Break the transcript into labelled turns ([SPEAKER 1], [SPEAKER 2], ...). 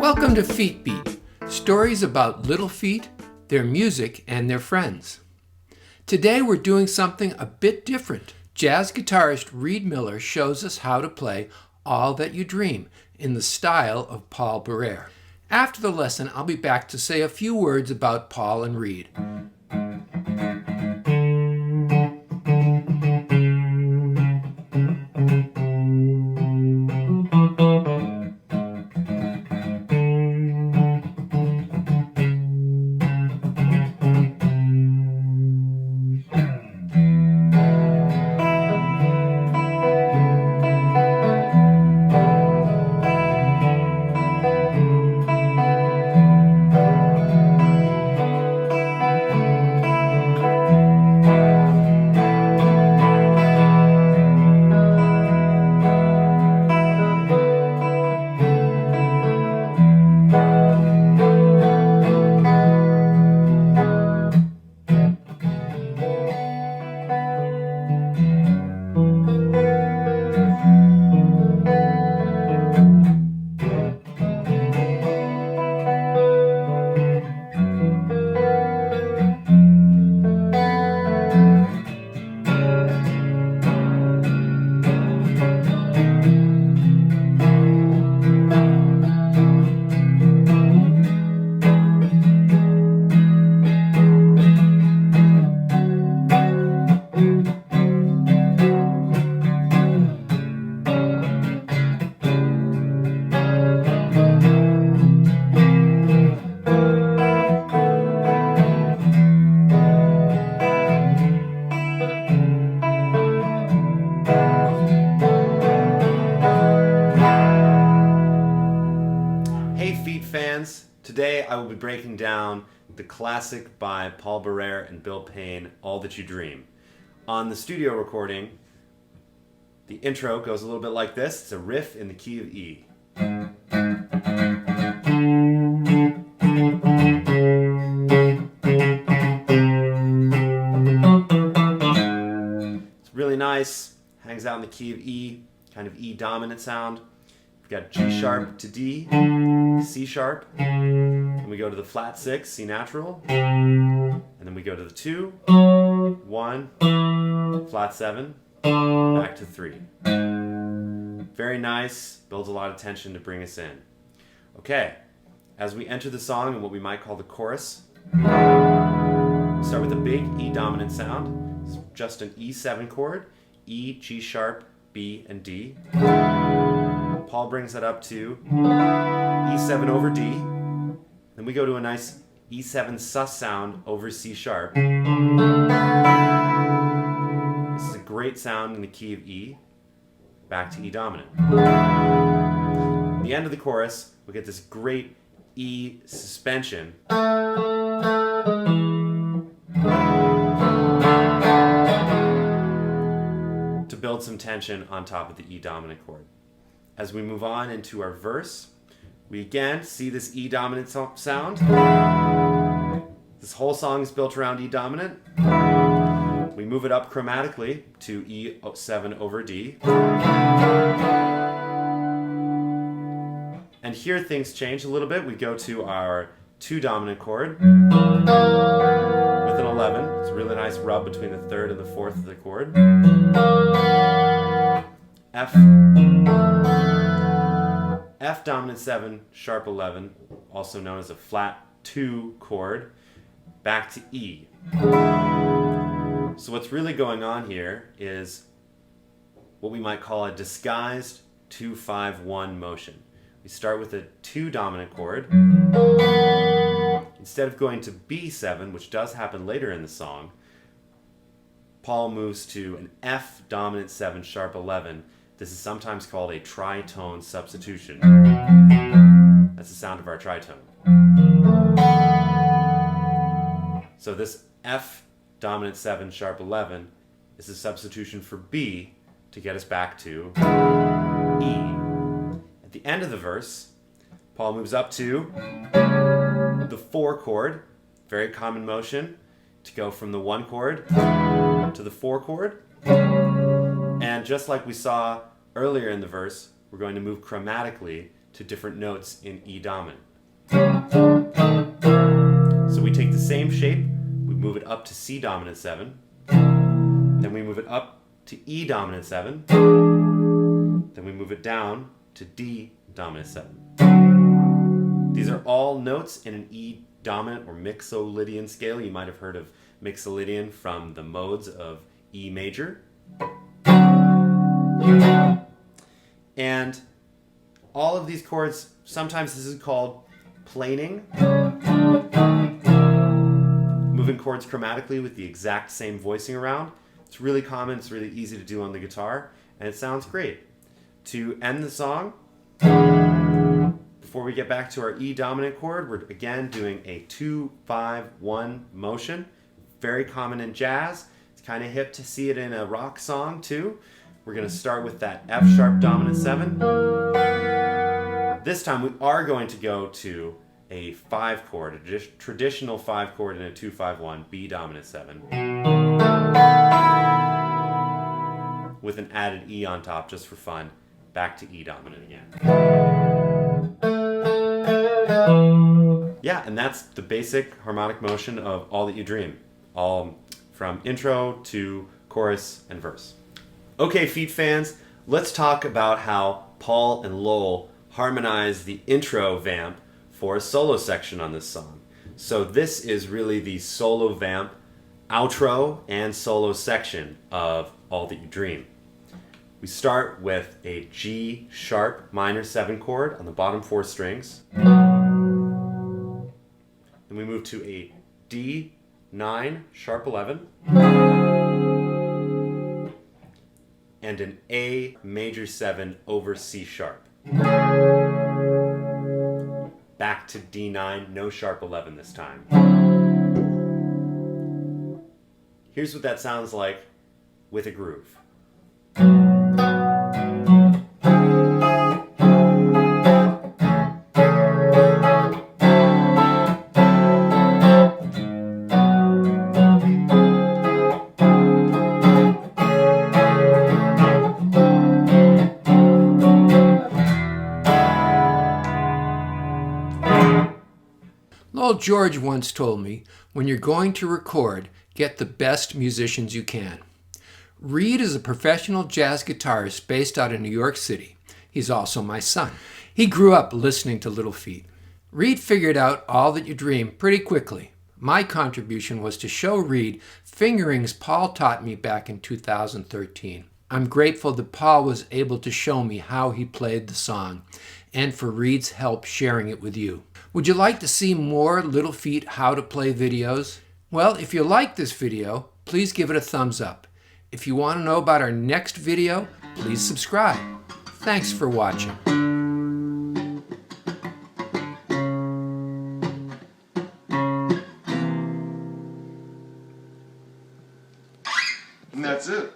[SPEAKER 1] Welcome to Feet Beat, stories about little feet, their music, and their friends. Today we're doing something a bit different. Jazz guitarist Reed Miller shows us how to play All That You Dream in the style of Paul Barrere. After the lesson, I'll be back to say a few words about Paul and Reed.
[SPEAKER 2] Today I will be breaking down the classic by Paul Barrere and Bill Payne, All That You Dream. On the studio recording, the intro goes a little bit like this. It's a riff in the key of E. It's really nice, hangs out in the key of E, kind of E dominant sound. We've got G sharp to D, C sharp, and we go to the flat 6, C natural, and then we go to the 2, 1, flat 7, back to 3. Very nice, builds a lot of tension to bring us in. Okay, as we enter the song in what we might call the chorus, start with a big E dominant sound. It's just an E7 chord, E, G sharp, B, and D. Paul brings that up to E7 over D. Then we go to a nice E7 sus sound over C sharp. This is a great sound in the key of E. Back to E dominant. At the end of the chorus, we get this great E suspension. To build some tension on top of the E dominant chord. As we move on into our verse, we again see this E dominant sound. This whole song is built around E dominant. We move it up chromatically to E7 over D. And here things change a little bit. We go to our 2 dominant chord with an 11. It's a really nice rub between the 3rd and the 4th of the chord. F dominant 7, sharp 11, also known as a flat 2 chord, back to E. So what's really going on here is what we might call a disguised 2-5-1 motion. We start with a 2 dominant chord. Instead of going to B7, which does happen later in the song, Paul moves to an F dominant 7, sharp 11. This is sometimes called a tritone substitution. That's the sound of our tritone. So this F dominant 7 sharp 11 is a substitution for B to get us back to E. At the end of the verse, Paul moves up to the 4 chord, very common motion, to go from the 1 chord to the 4 chord. And just like we saw earlier in the verse, we're going to move chromatically to different notes in E dominant. So we take the same shape, we move it up to C dominant 7, then we move it up to E dominant 7, then we move it down to D dominant 7. These are all notes in an E dominant or mixolydian scale. You might have heard of mixolydian from the modes of E major. And all of these chords, sometimes this is called planing. Moving chords chromatically with the exact same voicing around. It's really common, it's really easy to do on the guitar, and it sounds great. To end the song, before we get back to our E dominant chord, we're again doing a 2-5-1 motion. Very common in jazz. It's kind of hip to see it in a rock song too. We're going to start with that F sharp dominant 7. This time we are going to go to a 5 chord, a traditional 5 chord in a 2-5-1, B dominant 7. With an added E on top just for fun. Back to E dominant again. Yeah, and that's the basic harmonic motion of All That You Dream. All from intro to chorus and verse. Okay, Feet fans, let's talk about how Paul and Lowell harmonize the intro vamp for a solo section on this song. So this is really the solo vamp outro and solo section of All That You Dream. We start with a G sharp minor 7 chord on the bottom 4 strings. Then we move to a D9 sharp 11 and an A major 7 over C sharp. Back to D9, no sharp 11 this time. Here's what that sounds like with a groove.
[SPEAKER 1] Lowell George once told me, when you're going to record, get the best musicians you can. Reed is a professional jazz guitarist based out of New York City. He's also my son. He grew up listening to Little Feat. Reed figured out All That You Dream pretty quickly. My contribution was to show Reed fingerings Paul taught me back in 2013. I'm grateful that Paul was able to show me how he played the song, and for Reed's help sharing it with you. Would you like to see more Little Feat how to play videos? Well, if you like this video, please give it a thumbs up. If you want to know about our next video, please subscribe. Thanks for watching.
[SPEAKER 3] And that's it.